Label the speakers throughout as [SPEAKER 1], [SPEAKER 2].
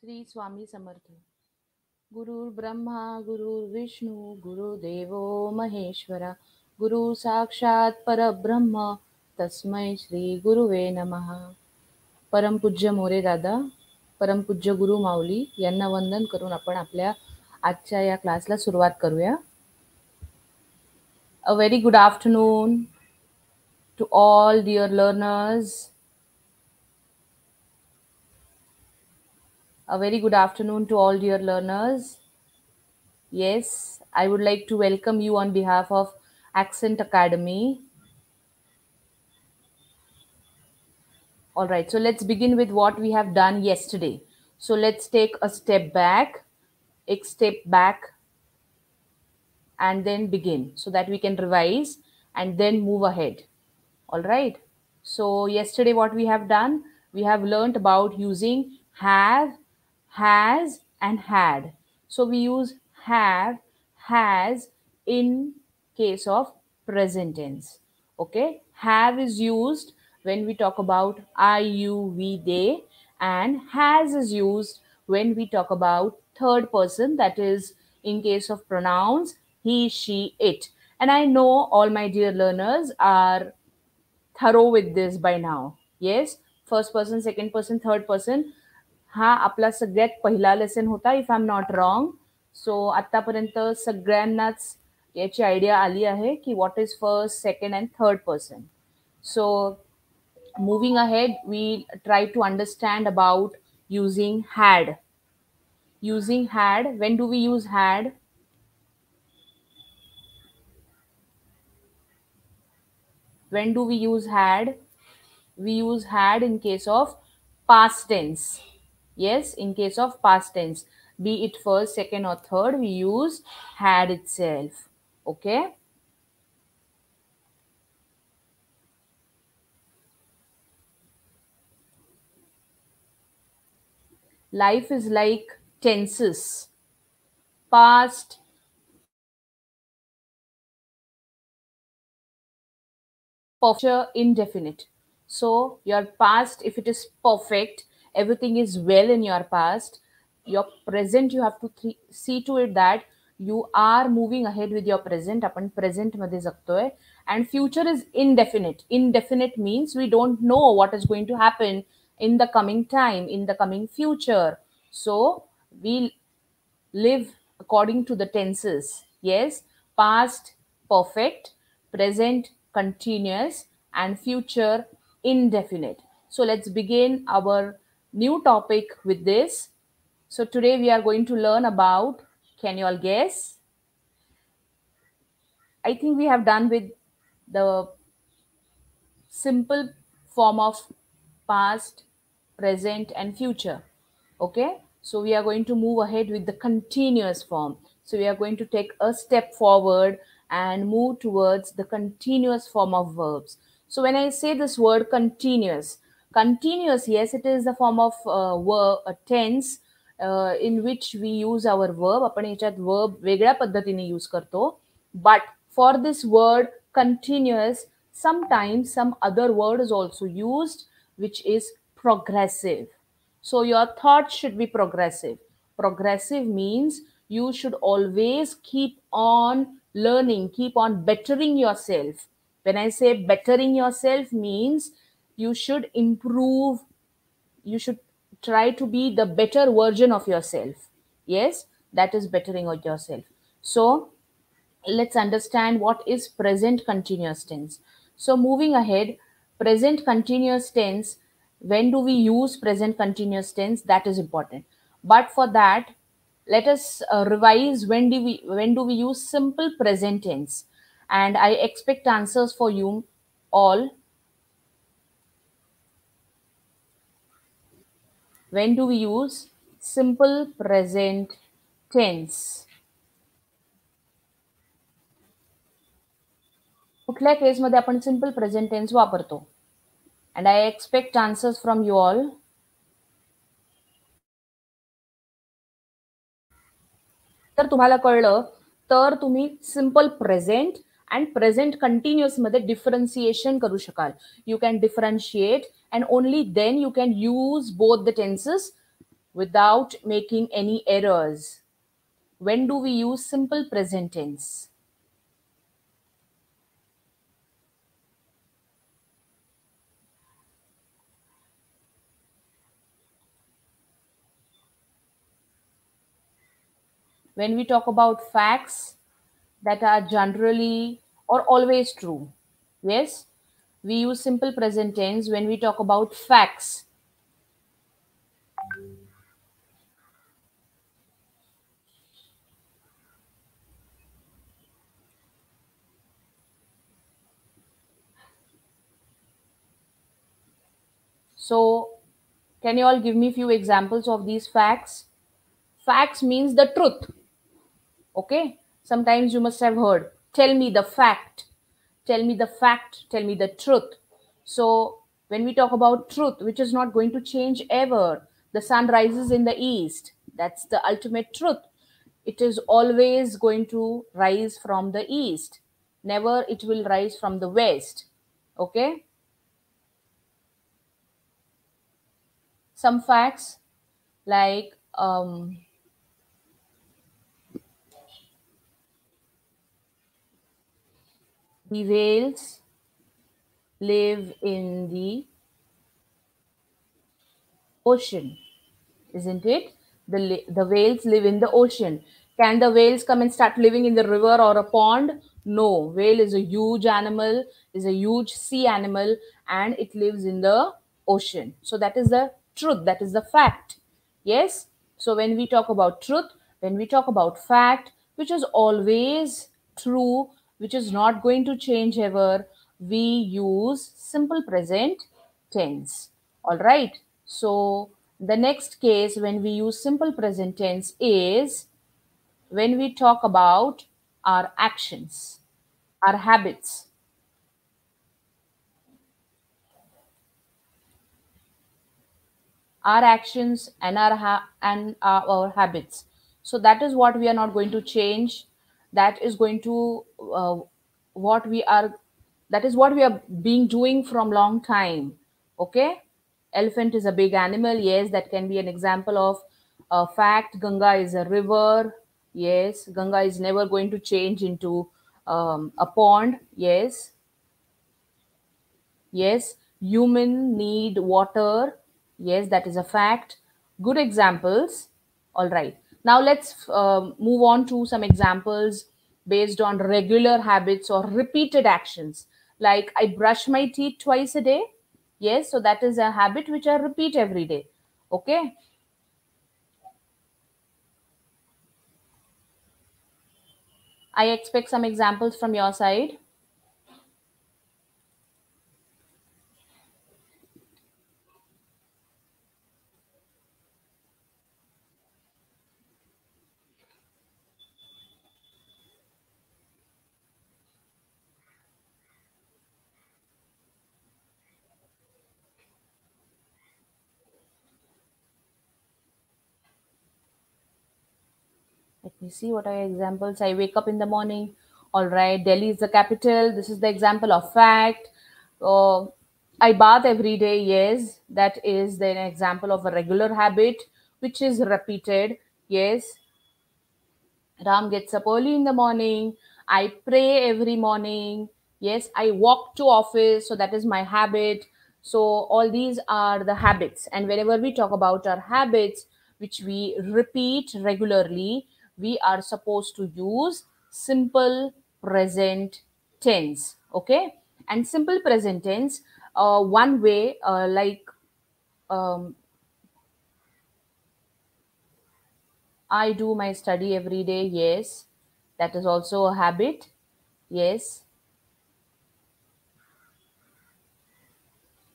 [SPEAKER 1] श्री स्वामी समर्थ. गुरुर् ब्रह्मा गुरुर्विष्णू गुरुदेवो महेश्वरा गुरु साक्षात परब्रह्म तस्मै श्री गुरुवे नमः. परमपूज्य मोरे दादा, परमपूज्य गुरु माऊली यांना वंदन करून आपण आपल्या आजच्या या क्लासला सुरुवात करूया. A very good afternoon to all dear learners. A very good afternoon to all dear learners. Yes, I would like to welcome you on behalf of Accent Academy. All right, so let's begin with what we have done yesterday. So let's take a step back, and then begin so that we can revise and then move ahead. All right. So yesterday what we have done, we have learned about using have, has, and had. So we use have, has in case of present tense. Okay. Have is used when we talk about I, you, we, they, and has is used when we talk about third person, that is in case of pronouns he, she, it. And I know all my dear learners are thorough with this by now. Yes, first person, second person, third person हा आपला सगळ्यात पहिला lesson होता, if I am not wrong. So आतापर्यंत सगळ्यांनाच याची idea आली आहे की what is first, second and third person. So moving ahead we try to understand about using had. Using had, when do we use had? When do we use had? We use had in case of past tense. Yes, in case of past tense, be it first, second, or third, we use had itself. Okay. Life is like tenses: past, future, indefinite. So your past, if it is perfect, everything is well in your past. Your present, you have to see to it that you are moving ahead with your present. आपण present मध्ये जगतोय. And future is indefinite. Indefinite means we don't know what is going to happen in the coming time, in the coming future. So we live according to the tenses. Yes, past perfect, present continuous, and future indefinite. So let's begin our new topic with this. So today we are going to learn about, can you all guess? I think we have done with the simple form of past, present, and future. Okay, so we are going to move ahead with the continuous form. So we are going to take a step forward and move towards the continuous form of verbs. So when I say this word continuous, yes, it is the form of verb, a tense in which we use our verb. आपण याच्यात verb वेगळ्या पद्धतीने use करतो. But for this word continuous, sometimes some other word is also used, which is progressive. So your thoughts should be progressive. Progressive means you should always keep on learning, keep on bettering yourself. When I say bettering yourself means you should improve, you should try to be the better version of yourself. Yes, that is bettering of yourself. So let's understand what is present continuous tense. So moving ahead, present continuous tense, when do we use present continuous tense? That is important. But for that, let us revise when do we use simple present tense. And I expect answers for you all. When do we use simple present tense? कुठल्या केसमध्ये आपण simple present tense वापरतो? And I expect answers from you all. तर तुम्हाला कळलं तर तुम्ही simple present and present continuous मध्ये डिफरन्सिएशन करू शकाल. You can differentiate and only then you can use both the tenses without making any errors. When do we use simple present tense? When we talk about facts that are generally or always true. Yes, we use simple present tense when we talk about facts. So, can you all give me few examples of these facts? Facts means the truth. Okay, sometimes you must have heard, tell me the fact, tell me the fact, tell me the truth. So when we talk about truth, which is not going to change ever, the sun rises in the east, that's the ultimate truth. It is always going to rise from the east, never it will rise from the west. Okay, some facts like the whales live in the ocean, isn't it? The whales live in the ocean. Can the whales come and start living in the river or a pond? No. Whale is a huge animal, is a huge sea animal, and it lives in the ocean. So that is the truth. That is the fact. Yes. So when we talk about truth, when we talk about fact, which is always true, which is not going to change ever, we use simple present tense. All right. So the next case when we use simple present tense is when we talk about our actions, our habits, our actions and our habits. So that is what we are not going to change. That is going to what we are. That is what we are being doing from long time. Okay, elephant is a big animal. Yes, that can be an example of a fact. Ganga is a river. Yes, Ganga is never going to change into a pond. Yes, yes, human need water. Yes, that is a fact. Good examples. All right. Now let's move on to some examples based on regular habits or repeated actions. Like I brush my teeth twice a day. Yes, so that is a habit which I repeat every day. Okay. I expect some examples from your side. Let me see what are examples. I wake up in the morning. All right, Delhi is the capital. This is the example of fact. Uh, I bath every day. Yes, that is an example of a regular habit which is repeated. Yes, Ram gets up early in the morning. I pray every morning. Yes, I walk to office. So that is my habit. So all these are the habits. And whenever we talk about our habits, which we repeat regularly, we are supposed to use simple present tense. Okay. And simple present tense, one way, um, I do my study every day. Yes, that is also a habit. Yes.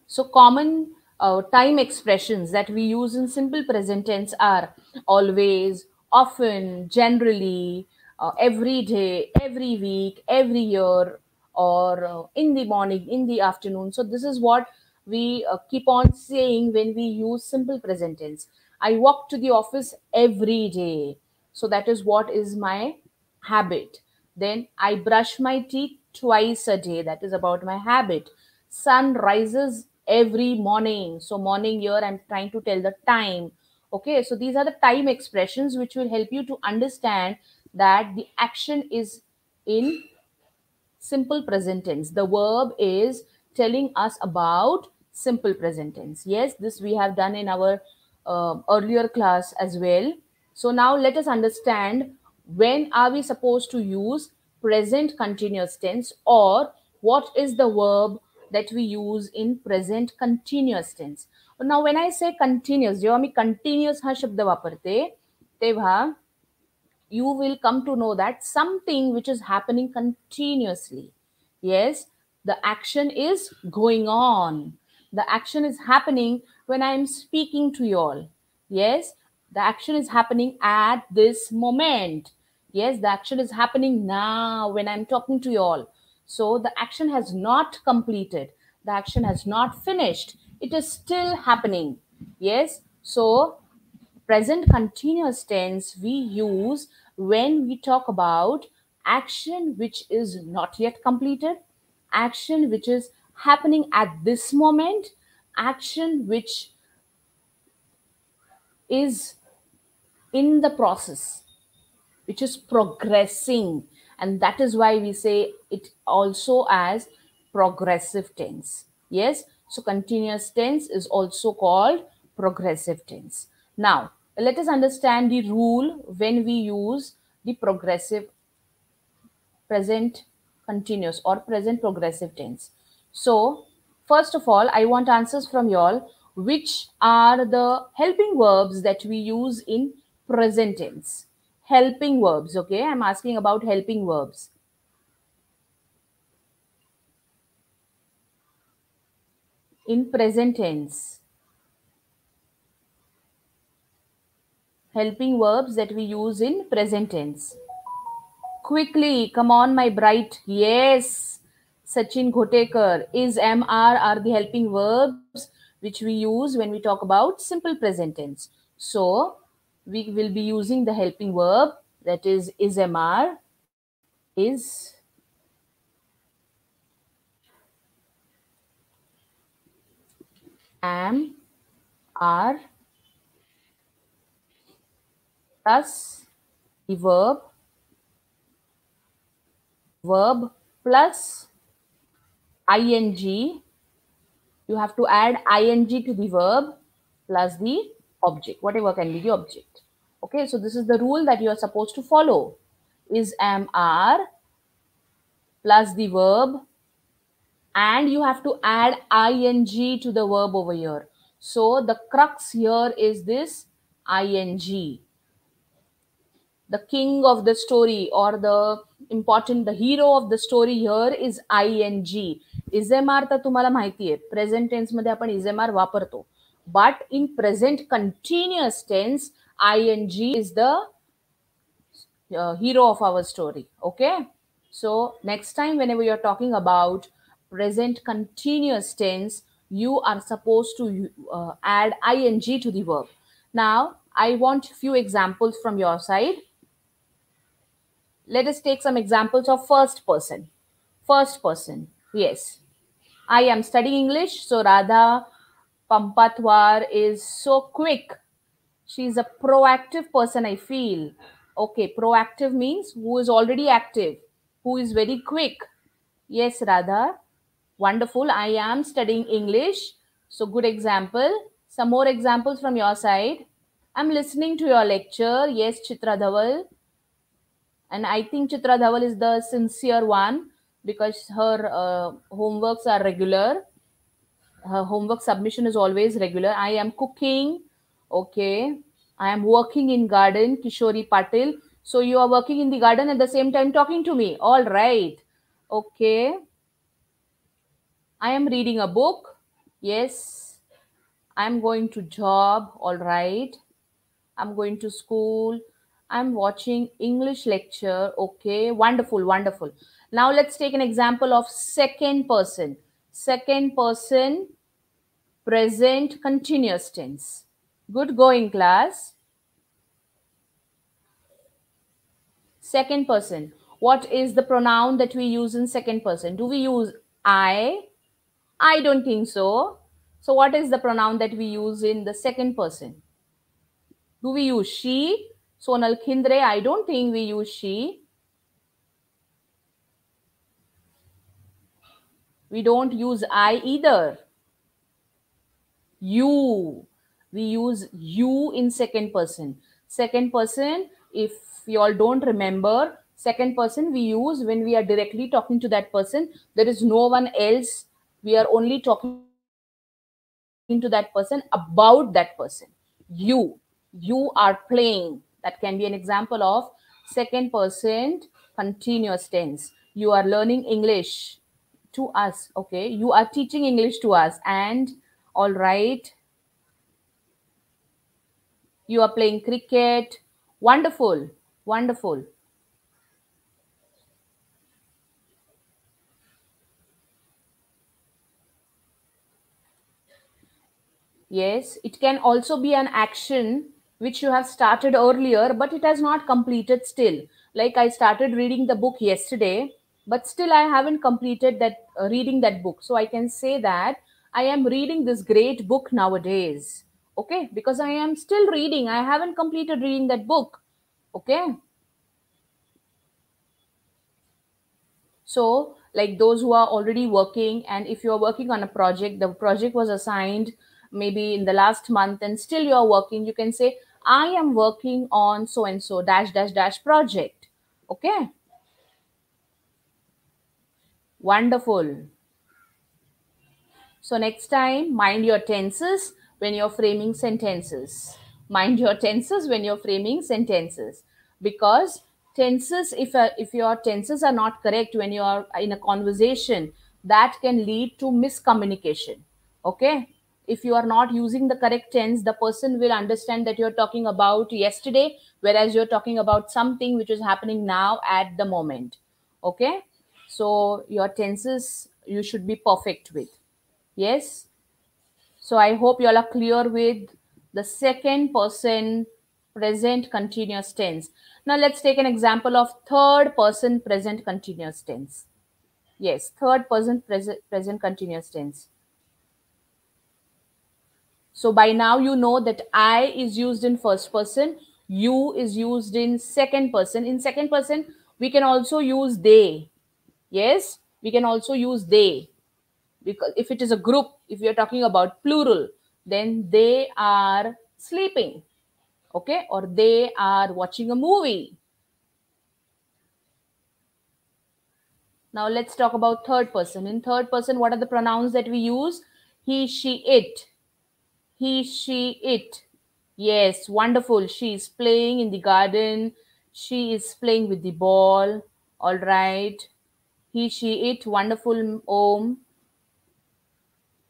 [SPEAKER 1] So, common time expressions that we use in simple present tense are always, often, generally, every day, every week, every year, or in the morning, in the afternoon. So, this is what we keep on saying when we use simple present tense. I walk to the office every day. So, that is what is my habit. Then I brush my teeth twice a day. That is about my habit. Sun rises every morning. So morning here I'm trying to tell the time. Okay, so these are the time expressions which will help you to understand that the action is in simple present tense. The verb is telling us about simple present tense. Yes, this we have done in our earlier class as well. So now let us understand, when are we supposed to use present continuous tense, or what is the verb that we use in present continuous tense. Now when I say continuous, जेव्हा मी continuous हा शब्द वापरते तेव्हा you will come to know that something which is happening continuously. Yes, the action is going on. The action is happening when I am speaking to you all. Yes, the action is happening at this moment. Yes, the action is happening now when I'm talking to you all. So the action has not completed. The action has not finished. It is still happening. Yes, so present continuous tense we use when we talk about action which is not yet completed, action which is happening at this moment, action which is in the process, which is progressing, and that is why we say it also as progressive tense. Yes, so continuous tense is also called progressive tense. Now let us understand the rule when we use the progressive present continuous or present progressive tense. So, first of all, I want answers from you all. Which are the helping verbs that we use in present tense? Helping verbs, okay? I'm asking about helping verbs. In present tense, helping verbs that we use in present tense. Quickly, come on, my bright. Yes, Sachin Ghotekar. Is, am, are the helping verbs which we use when we talk about simple present tense. So, we will be using the helping verb, that is, am, is, am, are, plus the verb plus ing. You have to add ing to the verb plus the object, whatever can be the object. Okay, so this is the rule that you are supposed to follow. Is, am, are plus the verb, and you have to add ing to the verb over here. So the crux here is this ing. The king of the story, or the hero of the story here is ing. इजेमार तर तुम्हाला माहिती आहे, present tense मध्ये आपण इजेमार वापरतो, but in present continuous tense ing is the hero of our story. Okay, so next time whenever you're talking about present continuous tense, you are supposed to add ing to the verb. Now I want few examples from your side. Let us take some examples of first person. First person, yes, I am studying English, so Radha Pampatwar is so quick. She's a proactive person, I feel. Okay, proactive means who is already active, who is very quick. Yes, Radha. Wonderful. I am studying English. So, good example. Some more examples from your side. I'm listening to your lecture. Yes, Chitra Dhaval. And I think Chitra Dhaval is the sincere one because her homeworks are regular. Her homework submission is always regular. I am cooking. Okay. I am working in garden. Kishori Patil. So you are working in the garden at the same time talking to me. All right. Okay. I am reading a book. Yes. I'm going to job. All right. I'm going to school. I'm watching English lecture. Okay. Wonderful. Wonderful. Now let's take an example of second person. Second person present continuous tense. Good going, class. Second person. What is the pronoun that we use in second person? Do we use I? I don't think so. So what is the pronoun that we use in the second person? Do we use she? Sonal Khindre, I don't think we use she. We don't use I either. You. We use you in second person. Second person, if you all don't remember, second person we use when we are directly talking to that person. There is no one else. We are only talking to that person about that person. You you are playing. That can be an example of second person continuous tense. You are learning English to us. Okay, you are teaching English to us. And all right, you are playing cricket. Wonderful, wonderful. Yes, it can also be an action which you have started earlier, but it has not completed still. Like I started reading the book yesterday, but still I haven't completed that reading that book. So I can say that I am reading this great book nowadays. Okay, because I am still reading. I haven't completed reading that book. Okay. So, like those who are already working, and if you are working on a project, the project was assigned maybe in the last month, and still you are working, you can say, I am working on so and so dash dash dash project. Okay, wonderful. So next time, mind your tenses when you're framing sentences. Mind your tenses when you're framing sentences, because tenses, if your tenses are not correct when you are in a conversation, that can lead to miscommunication. Okay, if you are not using the correct tense, the person will understand that you're talking about yesterday, whereas you're talking about something which is happening now at the moment. Okay, so your tenses you should be perfect with. Yes. So I hope you all are clear with the second person present continuous tense. Now let's take an example of third person present continuous tense. Yes, third person present continuous tense. So by now you know that I is used in first person, you is used in second person. In second person, we can also use they. Yes, we can also use they. Because if it is a group, if we are talking about plural, then they are sleeping, okay, or they are watching a movie. Now let's talk about third person. In third person, what are the pronouns that we use? He, she, it. He, she, it. Yes, wonderful. She is playing in the garden. She is playing with the ball. All right. He, she, it. Wonderful. Om.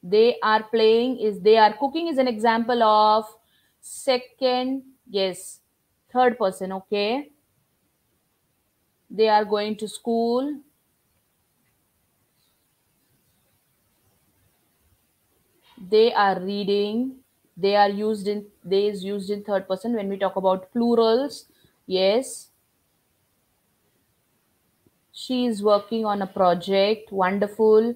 [SPEAKER 1] They are playing is they are cooking is an example of second, yes, third person. Okay, they are going to school. They are reading. They is used in third person when we talk about plurals. Yes, she is working on a project. Wonderful,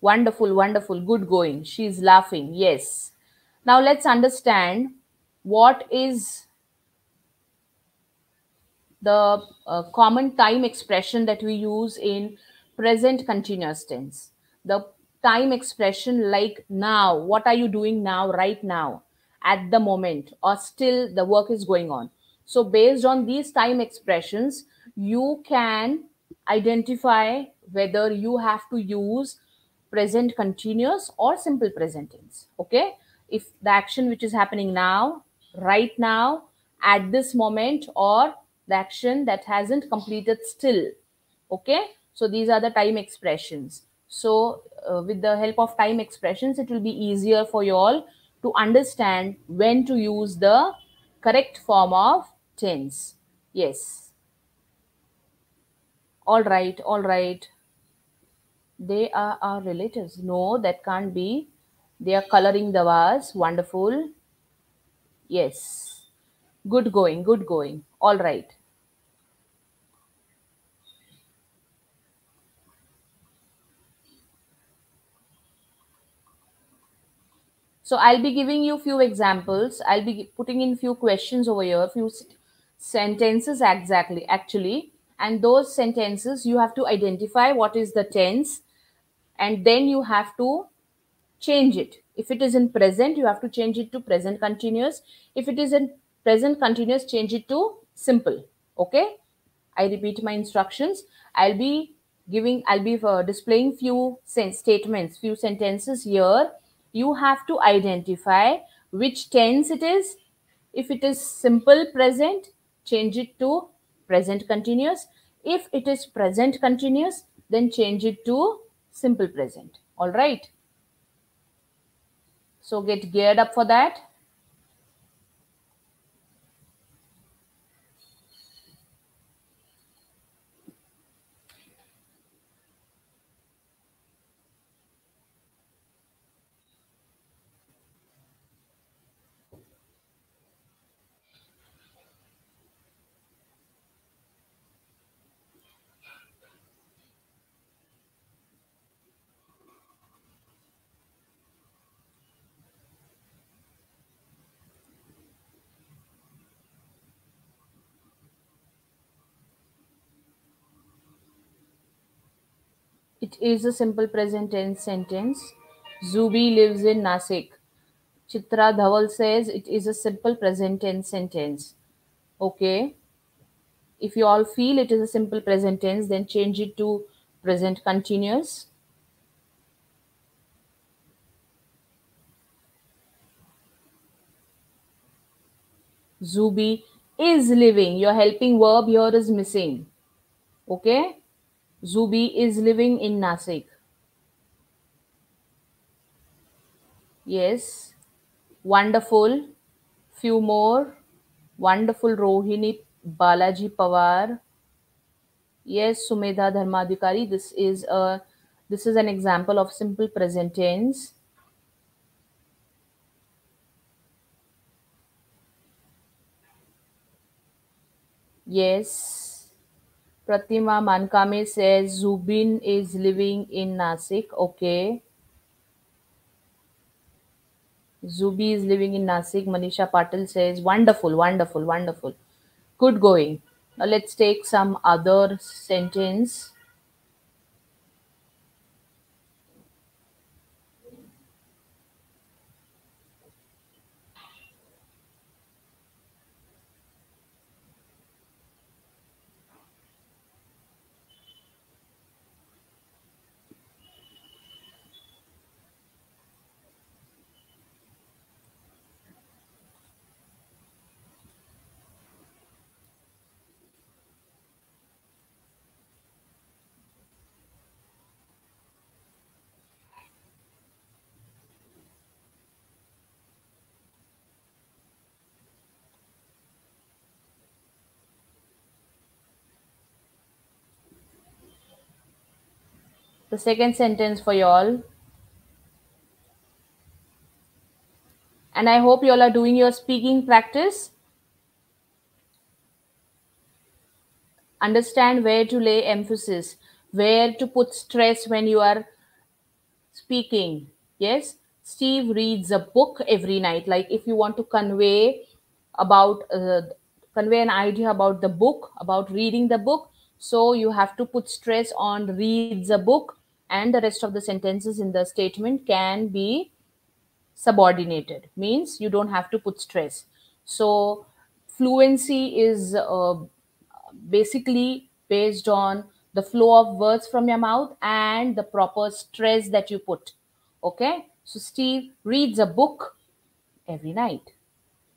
[SPEAKER 1] wonderful, wonderful. Good going. She is laughing. Yes. Now let's understand what is the common time expression that we use in present continuous tense. The time expression like now, what are you doing now, right now, at the moment, or still the work is going on. So, based on these time expressions, you can identify whether you have to use present continuous or simple present tense. Okay, if the action which is happening now, right now, at this moment, or the action that hasn't completed still. Okay, so these are the time expressions. So with the help of time expressions, it will be easier for you all to understand when to use the correct form of tense. Yes, all right, all right. They are our relatives. No, that can't be. They are coloring the vase. Wonderful. Yes. Good going, good going. All right. So I'll be giving you few examples. I'll be putting in few questions over here, few sentences exactly actually, and those sentences you have to identify what is the tense, and then you have to change it. If it is in present, you have to change it to present continuous. If it is in present continuous, change it to simple. Okay, I repeat my instructions. I'll be displaying few statements, few sentences here. You have to identify which tense it is. If it is simple present, change it to present continuous. If it is present continuous, then change it to simple present. All right. So get geared up for that. It is a simple present tense sentence. Zubi lives in Nasik. Chitra Dhaval says it is a simple present tense sentence. Okay. If you all feel it is a simple present tense, then change it to present continuous. Zubi is living. Your helping verb here is missing. Okay. Zubi is living in Nasik. Yes. Wonderful. Few more. Wonderful Rohini Balaji Pawar. Yes, Sumedha Dharmadhikari. This is an example of simple present tense. Yes. Pratima Mankame says Zubin is living in Nasik. Okay. Zubi is living in Nasik. Manisha Patil says wonderful, wonderful, wonderful. Good going. Now let's take some other sentence. The second sentence for y'all. And I hope y'all are doing your speaking practice. Understand where to lay emphasis, where to put stress when you are speaking. Yes, Steve reads a book every night. Like if you want to convey an idea about the book, about reading the book, so you have to put stress on reads a book, and the rest of the sentences in the statement can be subordinated, means you don't have to put stress. So fluency is basically based on the flow of words from your mouth and the proper stress that you put. Okay, so Steve reads a book every night.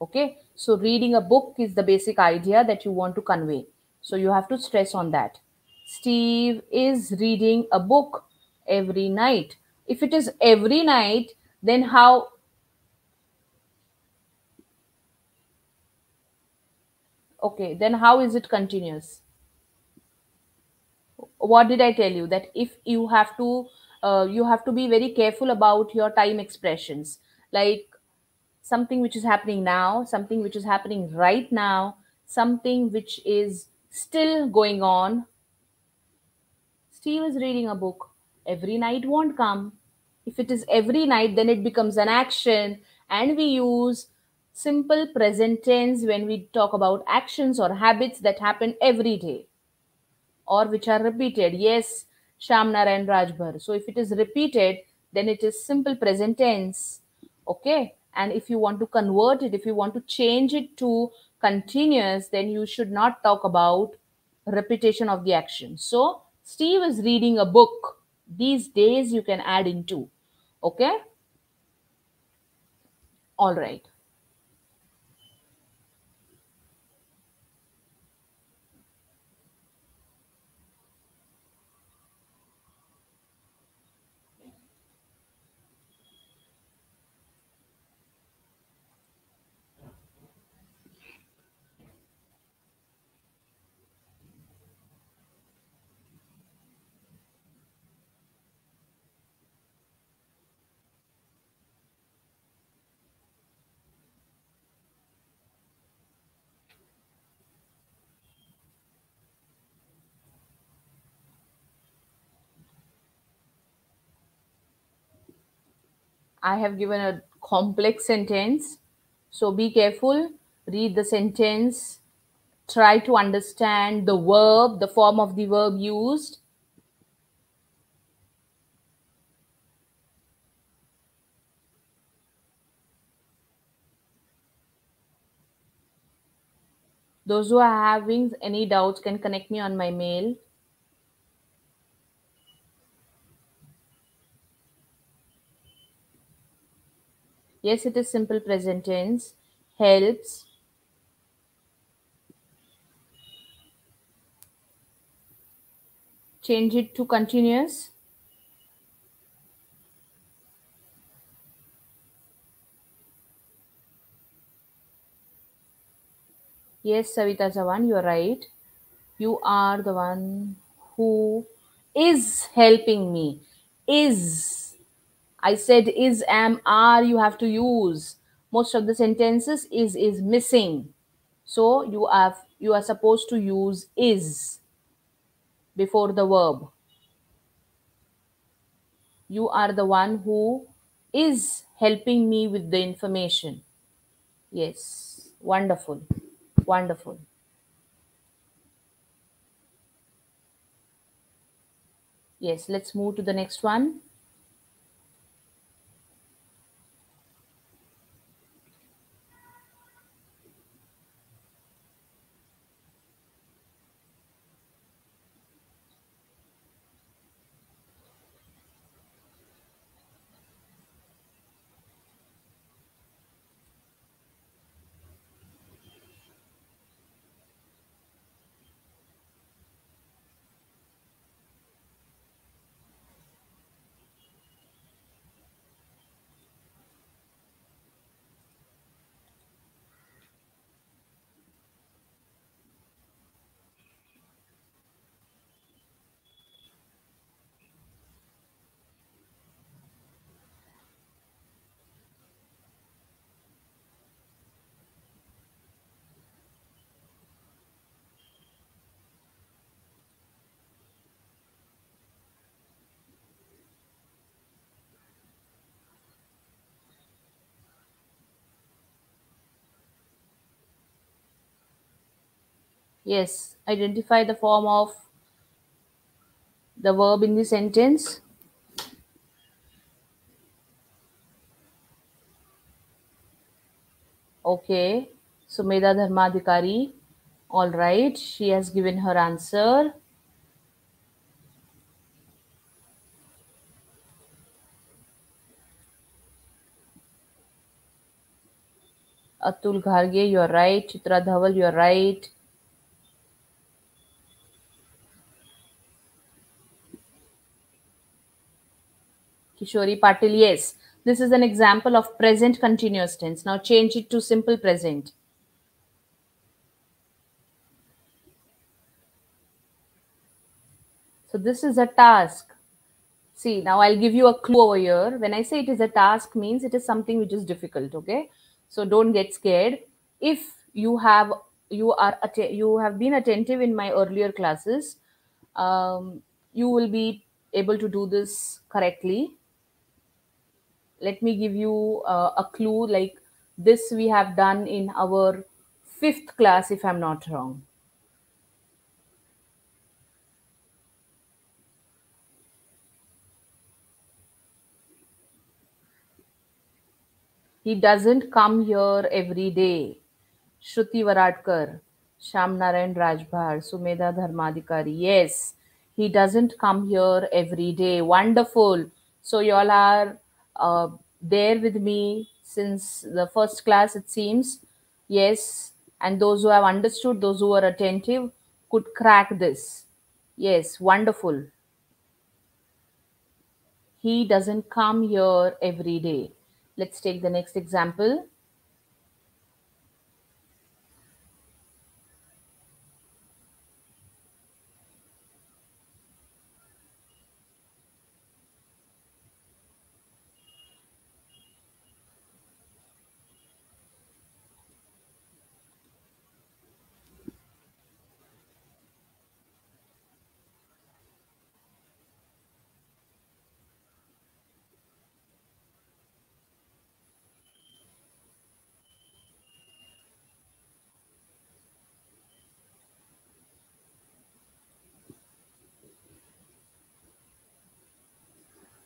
[SPEAKER 1] Okay, so reading a book is the basic idea that you want to convey, so you have to stress on that. Steve is reading a book every night. If it is every night, then how? Okay, then how is it continuous? What did I tell you? That if you have to be very careful about your time expressions, like something which is happening now, something which is happening right now, something which is still going on. Steve is reading a book every night won't come. If it is every night, then it becomes an action. And we use simple present tense when we talk about actions or habits that happen every day or which are repeated. Yes, Shamnar and Rajbhar. So if it is repeated, then it is simple present tense. Okay. And if you want to convert it, if you want to change it to continuous, then you should not talk about repetition of the action. So Steve is reading a book. These days you can add into. Okay. All right. I have given a complex sentence. So be careful. Read the sentence. Try to understand the verb, the form of the verb used. Those who are having any doubts can connect me on my mail. Yes, it is simple present tense. Helps. Change it to continuous. Yes, Savita Chavan, you are right. You are the one who is helping me. Is. I said is, am, are, you have to use. Most of the sentences is missing. So you are supposed to use is before the verb. You are the one who is helping me with the information. Yes. Wonderful. Wonderful. Yes, let's move to the next one. Yes, identify the form of the verb in the sentence. Okay. So Meda Dharmadhikari. All right. She has given her answer. Atul Gharge, you are right. Chitra Dhaval, you are right. Kishori Patil, yes. This is an example of present continuous tense. Now change it to simple present. So this is a task. See, now I'll give you a clue over here. When I say it is a task, means it is something which is difficult. Okay, so don't get scared. If you have been attentive in my earlier classes, you will be able to do this correctly. Let me give you a clue. Like this, we have done in our fifth class, if I'm not wrong. He doesn't come here every day. Shruti Varadkar, Sham Narayan Rajbhar, Sumedha Dharmadikari. Yes, he doesn't come here every day. Wonderful. So, you all are there with me since the first class, it seems. Yes, and those who have understood, those who are attentive, could crack this. Yes, wonderful. He doesn't come here every day. Let's take the next example.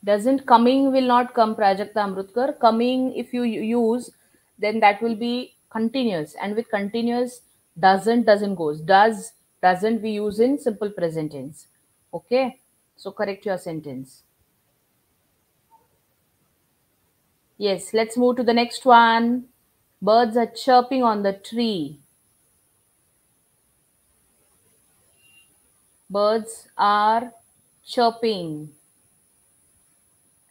[SPEAKER 1] Doesn't coming will not come, Prajakta Amrutkar. Coming, if you use, then that will be continuous. And with continuous, doesn't goes. Doesn't we use in simple present tense. Okay. So correct your sentence. Yes, let's move to the next one. Birds are chirping on the tree. Birds are chirping.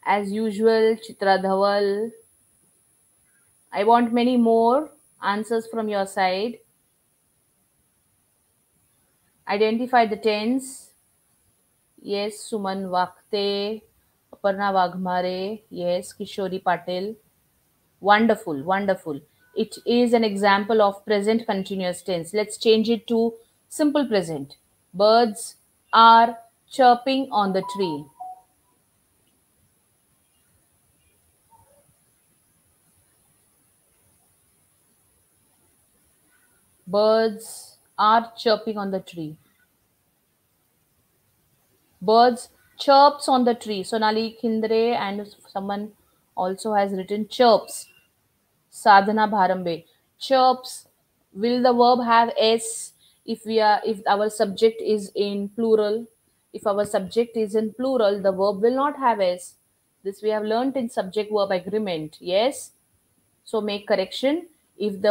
[SPEAKER 1] As usual, Chitra Dhaval. I want many more answers from your side. Identify the tense. Yes, Suman Vakte, Aparna Wagmare. Yes, Kishori Patel. Wonderful, wonderful. It is an example of present continuous tense. Let's change it to simple present. Birds are chirping on the tree. Birds are chirping on the tree. Birds chirps on the tree. Sonali Khindre and someone also has written chirps. Sadhana Bharambe. Chirps. Will the verb have s if our subject is in plural? If our subject is in plural, the verb will not have s. This we have learnt in subject verb agreement. Yes. So make correction. If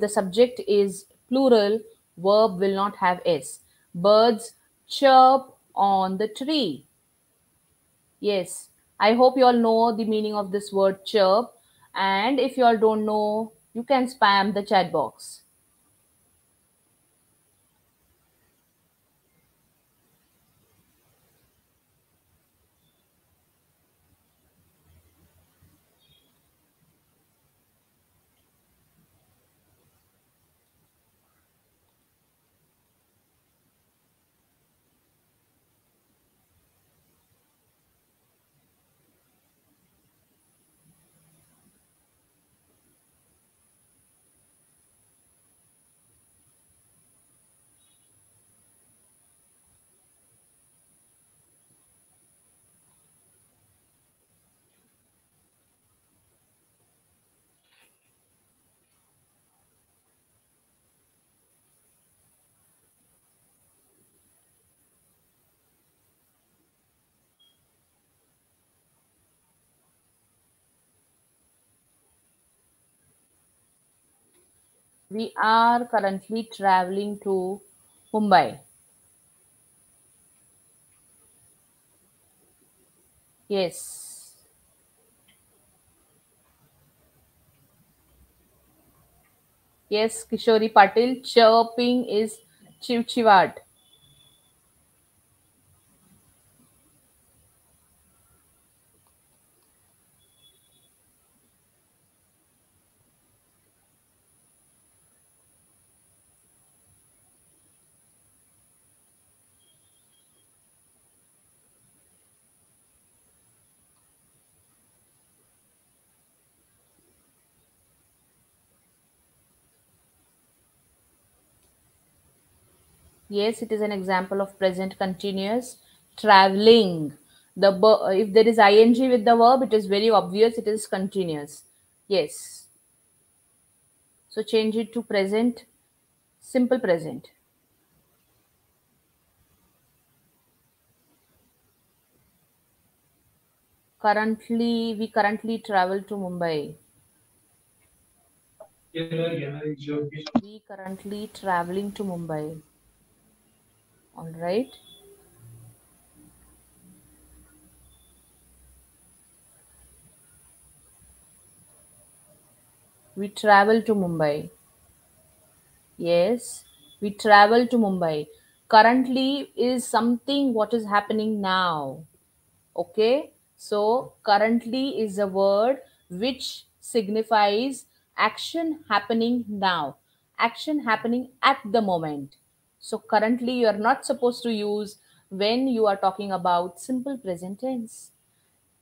[SPEAKER 1] the subject is plural, verb will not have s. Birds chirp on the tree. Yes, I hope you all know the meaning of this word chirp. And if you all don't know, you can spam the chat box. We are currently traveling to Mumbai. Yes. Yes, Kishori Patil. Chirping is chivchivat. Yes, it is an example of present continuous. Traveling. If there is ing with the verb, it is very obvious it is continuous. Yes. So change it to present, simple present. We currently travel to Mumbai. We currently traveling to Mumbai. All right. We travel to Mumbai. Yes, we travel to Mumbai. Currently is something what is happening now. Okay, so currently is a word which signifies action happening now, action happening at the moment. So currently you are not supposed to use when you are talking about simple present tense,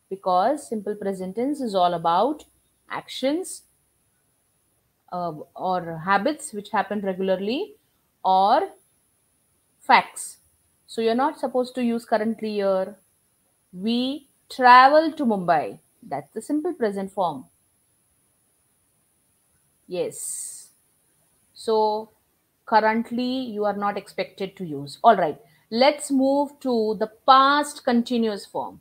[SPEAKER 1] because simple present tense is all about actions or habits which happen regularly, or facts. So you're not supposed to use currently here. We travel to Mumbai. That's the simple present form. Yes. So currently you are not expected to use. All right. Let's move to the past continuous form.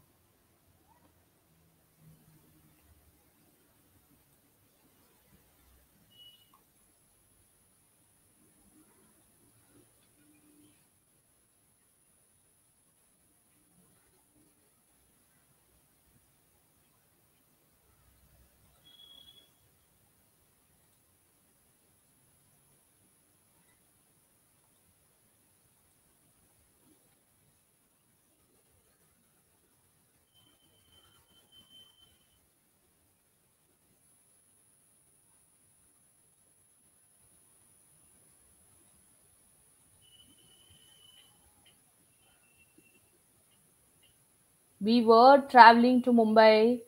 [SPEAKER 1] We were traveling to Mumbai.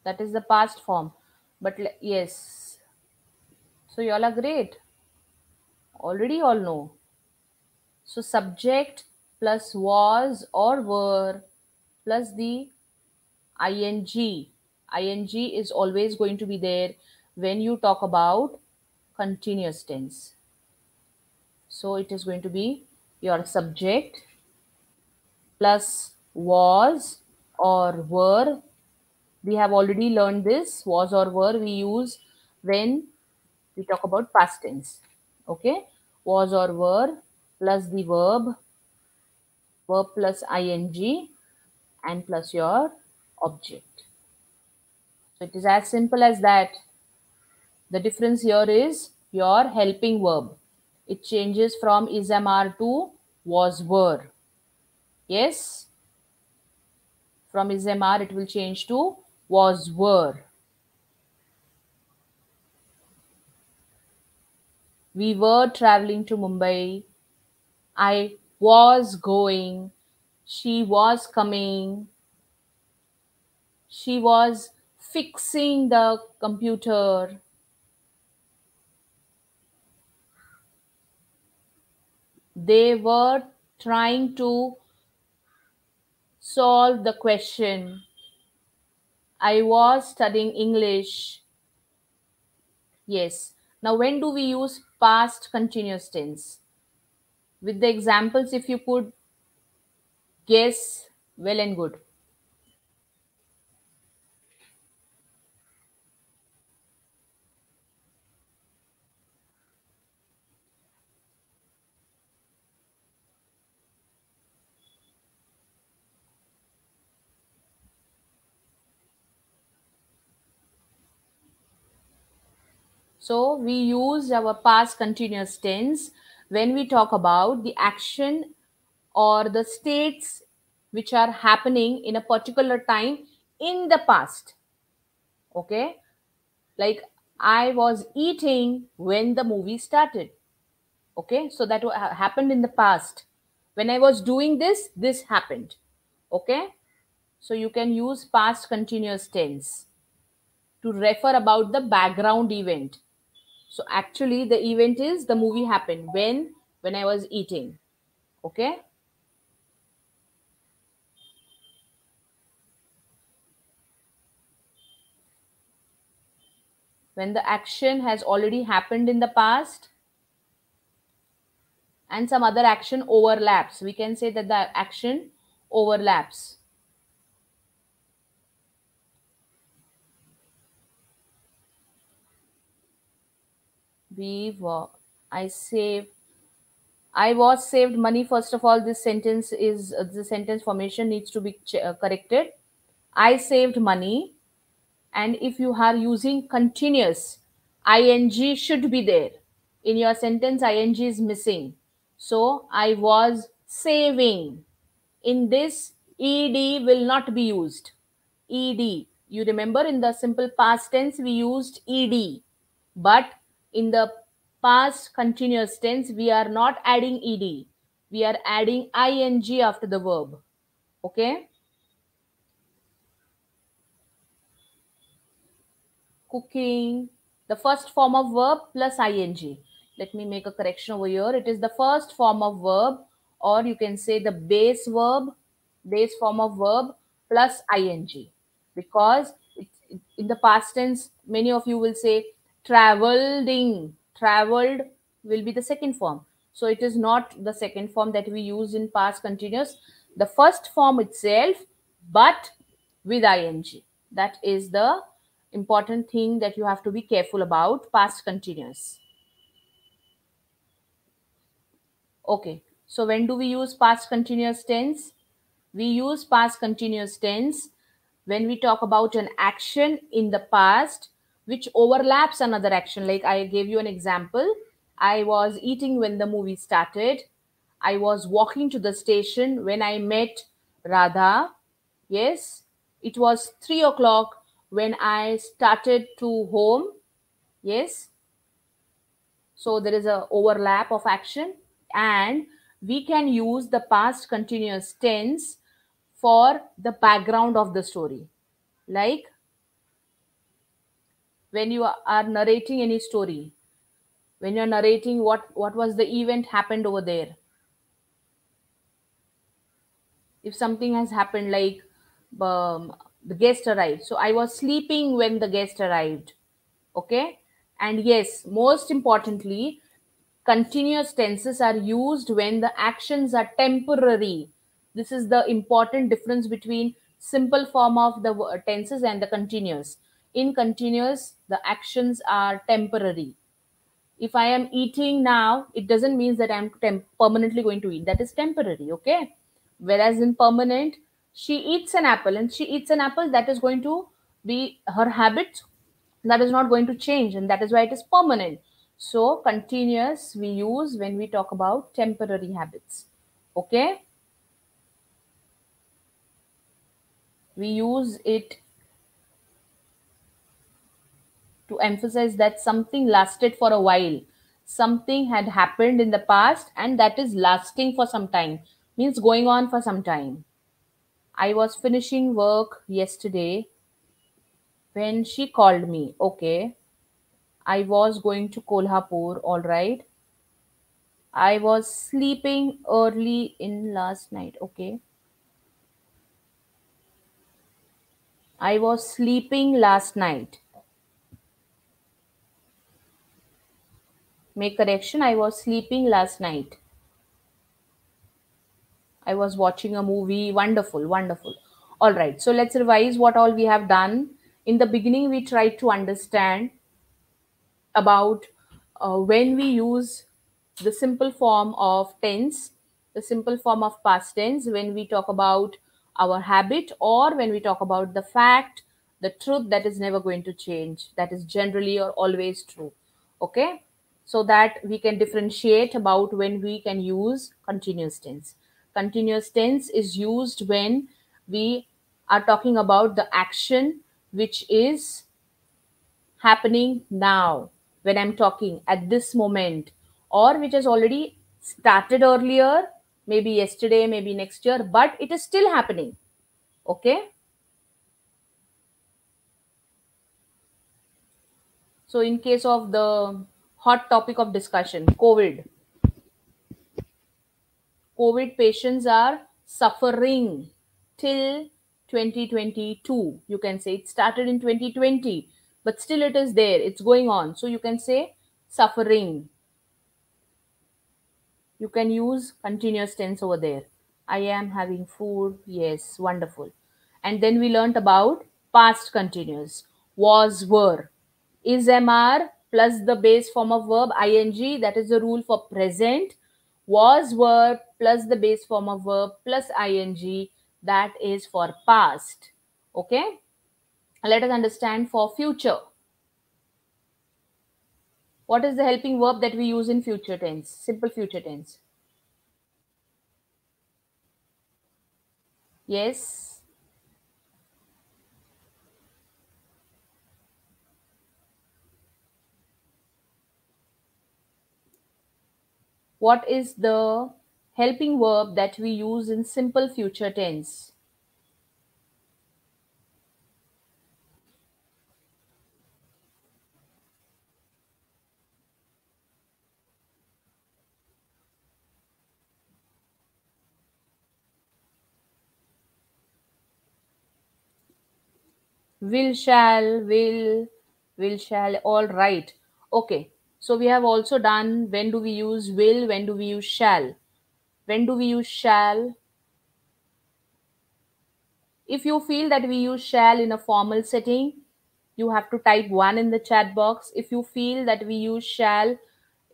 [SPEAKER 1] That is the past form. But yes. So you all are great. Already all know. So subject plus was or were plus the ing. Ing is always going to be there when you talk about continuous tense. So it is going to be your subject plus was or were. We have already learned this. Was or were we use when we talk about past tense. Okay. Was or were plus the verb plus ing, and plus your object. So it is as simple as that. The difference here is your helping verb. It changes from is am are to was were. Yes, from is am are it will change to was were. We were traveling to Mumbai. I was going. She was coming. She was fixing the computer. They were trying to solve the question. I was studying English. Yes. Now, when do we use past continuous tense? With the examples, if you could guess, well and good. So, we use our past continuous tense when we talk about the action or the states which are happening in a particular time in the past. Okay. Like, I was eating when the movie started. Okay, so that happened in the past. When I was doing this happened. Okay, so you can use past continuous tense to refer about the background event. So actually the event is the movie happened when I was eating. Okay. When the action has already happened in the past and some other action overlaps, we can say that the action overlaps. We were, I save, I was saved money. First of all, this sentence is the sentence formation needs to be corrected. I saved money. And if you are using continuous, ing should be there. In your sentence, ing is missing. So I was saving. In this, ed will not be used. Ed. You remember in the simple past tense we used ed. But in the past continuous tense we are not adding ed. We are adding ing after the verb. Okay? Cooking, the first form of verb plus ing. Let me make a correction over here. It is the first form of verb, or you can say the base form of verb plus ing. Because in the past tense, many of you will say traveling. Traveled will be the second form. So it is not the second form that we use in past continuous. The first form itself, but with ing. That is the important thing that you have to be careful about past continuous. Okay, so when do we use past continuous tense? We use past continuous tense when we talk about an action in the past which overlaps another action. Like I gave you an example. I was eating when the movie started. I was walking to the station when I met Radha. Yes, it was 3 o'clock when I started to home. Yes, so there is a overlap of action, and we can use the past continuous tense for the background of the story. Like when you are narrating any story, when you're narrating what was the event happened over there. If something has happened like the guest arrived, so I was sleeping when the guest arrived. Okay. And yes, most importantly, continuous tenses are used when the actions are temporary. This is the important difference between simple form of the tenses and the continuous. In continuous, the actions are temporary. If I am eating now, it doesn't mean that I'm permanently going to eat. That is temporary. Okay. Whereas in permanent, she eats an apple and she eats an apple, that is going to be her habit. That is not going to change, and that is why it is permanent. So continuous we use when we talk about temporary habits. Okay. We use it to emphasize that something lasted for a while. Something had happened in the past and that is lasting for some time, means going on for some time. I was finishing work yesterday when she called me. Okay. I was going to Kolhapur. All right. I was sleeping early in last night. Okay. I was sleeping last night. Make correction. I was sleeping last night. I was watching a movie. Wonderful, wonderful. All right. So let's revise what all we have done. In the beginning, we tried to understand about when we use the simple form of tense, the simple form of past tense, when we talk about our habit or when we talk about the fact, the truth that is never going to change, that is generally or always true. Okay. So that we can differentiate about when we can use continuous tense. Continuous tense is used when we are talking about the action which is happening now, when I'm talking at this moment, or which has already started earlier, maybe yesterday, maybe next year, but it is still happening. Okay. So in case of the hot topic of discussion, COVID patients are suffering till 2022. You can say it started in 2020, but still it is there. It's going on. So you can say suffering. You can use continuous tense over there. I am having food. Yes, wonderful. And then we learnt about past continuous. Was, were. Is MR plus the base form of verb ing. That is the rule for present. Was, were plus the base form of verb plus ing. That is for past. Okay. Let us understand for future. What is the helping verb that we use in future tense? Simple future tense. Yes. What is the helping verb that we use in simple future tense? Will, shall, all right. Okay. So we have also done when do we use will, when do we use shall. When do we use shall? If you feel that we use shall in a formal setting, you have to type 1 in the chat box. If you feel that we use shall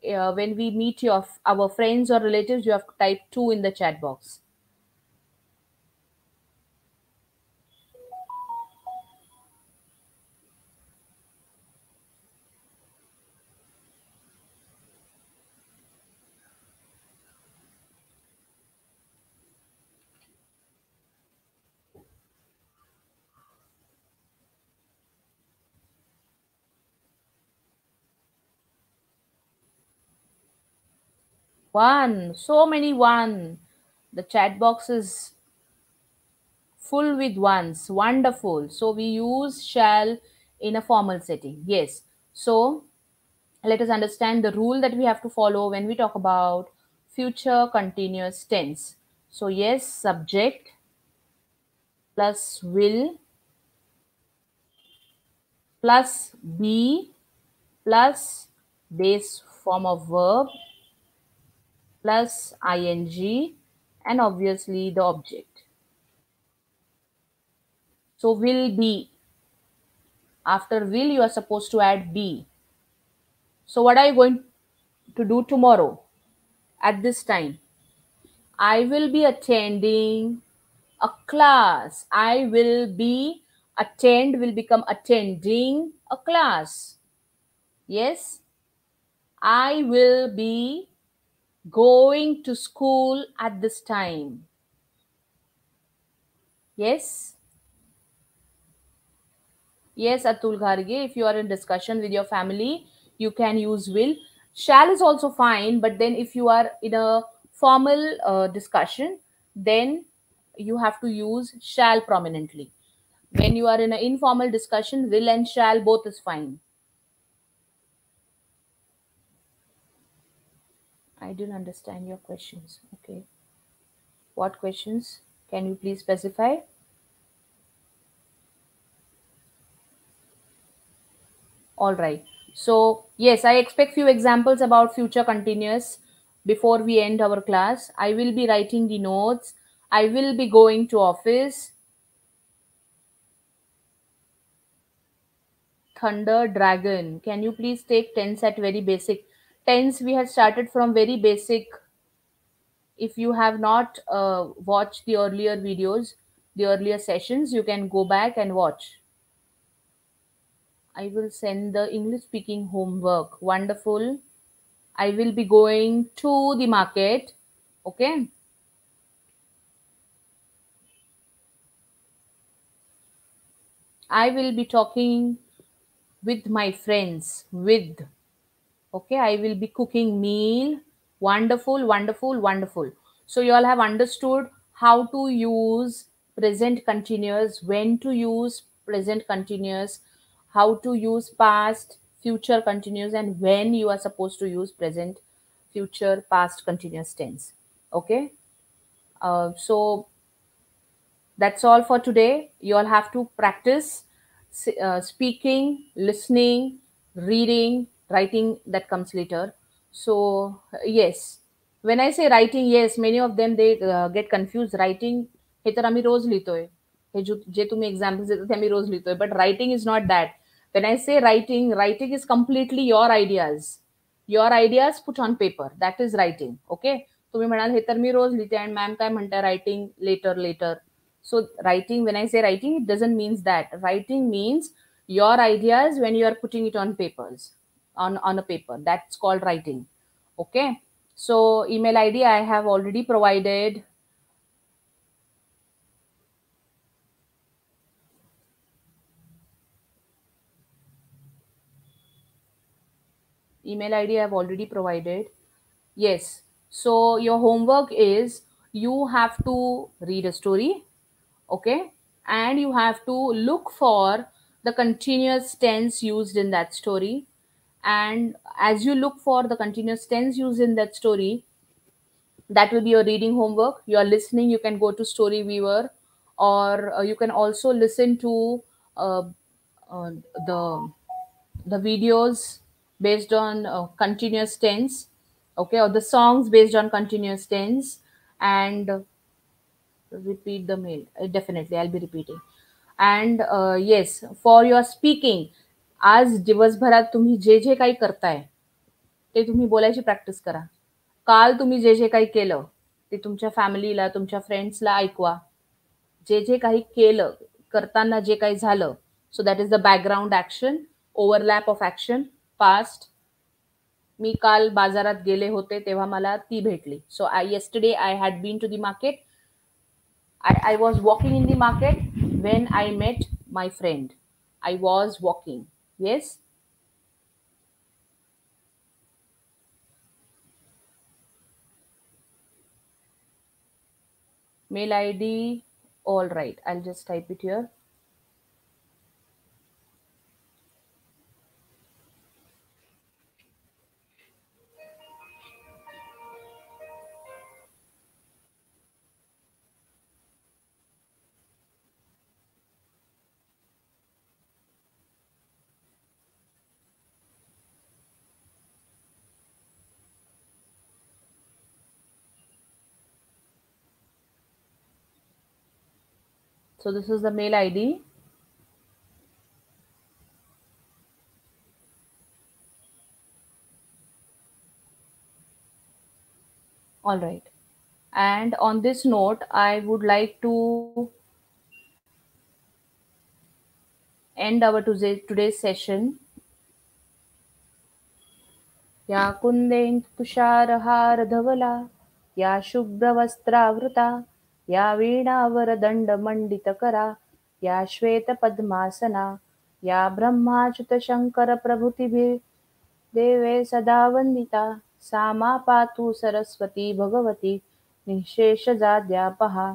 [SPEAKER 1] when we meet our friends or relatives, you have to type 2 in the chat box. One, so many one. The chat box is full with ones. Wonderful. So we use shall in a formal setting. Yes. So let us understand the rule that we have to follow when we talk about future continuous tense. So yes, subject plus will plus be plus base form of verb plus ing and obviously the object. So will be. After will, you are supposed to add be. So what are you going to do tomorrow at this time? I will be attending a class. I will be attend will become attending a class. Yes. I will be going to school at this time. Yes. Yes, Atul Gharge, if you are in discussion with your family, you can use will. Shall is also fine, but then if you are in a formal discussion, then you have to use shall prominently. When you are in an informal discussion, will and shall both is fine. I didn't understand your questions. Okay. What questions? Can you please specify? All right. So, yes, I expect few examples about future continuous before we end our class. I will be writing the notes. I will be going to office. Thunder dragon. Can you please take tense at very basic? Tense we have started from very basic. If you have not watched the earlier videos, the earlier sessions, you can go back and watch. I will send the English speaking homework. Wonderful. I will be going to the market. Okay. I will be talking with my friends. With. Okay. I will be cooking meal. Wonderful, wonderful, wonderful. So you all have understood how to use present continuous, when to use present continuous, how to use past, future continuous, and when you are supposed to use present, future, past continuous tense. Okay. So that's all for today. You all have to practice speaking, listening, reading, writing, that comes later. So yes, when I say writing, yes, many of them they get confused. Writing हे तर आम्ही रोज लिहितोय. हे जे तुम्ही examples देता ते आम्ही रोज लिहितोय. But writing is not that. When I say writing, writing is completely your ideas put on paper. That is writing. Okay. तुम्ही म्हणाल हे तर मी रोज लिहिते आणि मॅम काय म्हणताय writing letter. So writing, when I say writing, it doesn't means that. Writing means your ideas when you are putting it on papers, on a paper. That's called writing. Okay. So email ID I have already provided. Email ID I have already provided. Yes. So your homework is you have to read a story. Okay. And you have to look for the continuous tense used in that story. And as you look for the continuous tense used in that story, that will be your reading homework. You are listening, you can go to story viewer, or you can also listen to uh, uh, the the videos based on continuous tense. Okay, or the songs based on continuous tense. And repeat the mail. Definitely I'll be repeating. And yes, for your speaking, आज दिवसभरात तुम्ही जे जे काही करताय ते तुम्ही बोलायची practice करा. काल तुम्ही जे जे काही केलं ते तुमच्या फॅमिलीला, तुमच्या फ्रेंड्सला ऐकवा. जे जे काही केलं, करताना जे काही झालं, so that is the background action, overlap of action, past. मी काल बाजारात गेले होते तेव्हा मला ती भेटली. सो yesterday I had been to the market. I was walking in the market when I met my friend. I was walking. Yes. Mail ID. All right. I'll just type it here. So this is the mail ID. All right. And on this note, I would like to end our today's session. या कुंदेन तुषारहार धवला, या शुभ्रवस्त्रावृता, या वीणावरदंड मंडितकरा, या श्वेतपद्मासना, या ब्रह्माच्युत शंकर प्रभृतिभिः देवे सदा वंदिता, सा मा पातु सरस्वती भगवती निःशेषजाड्यापहा.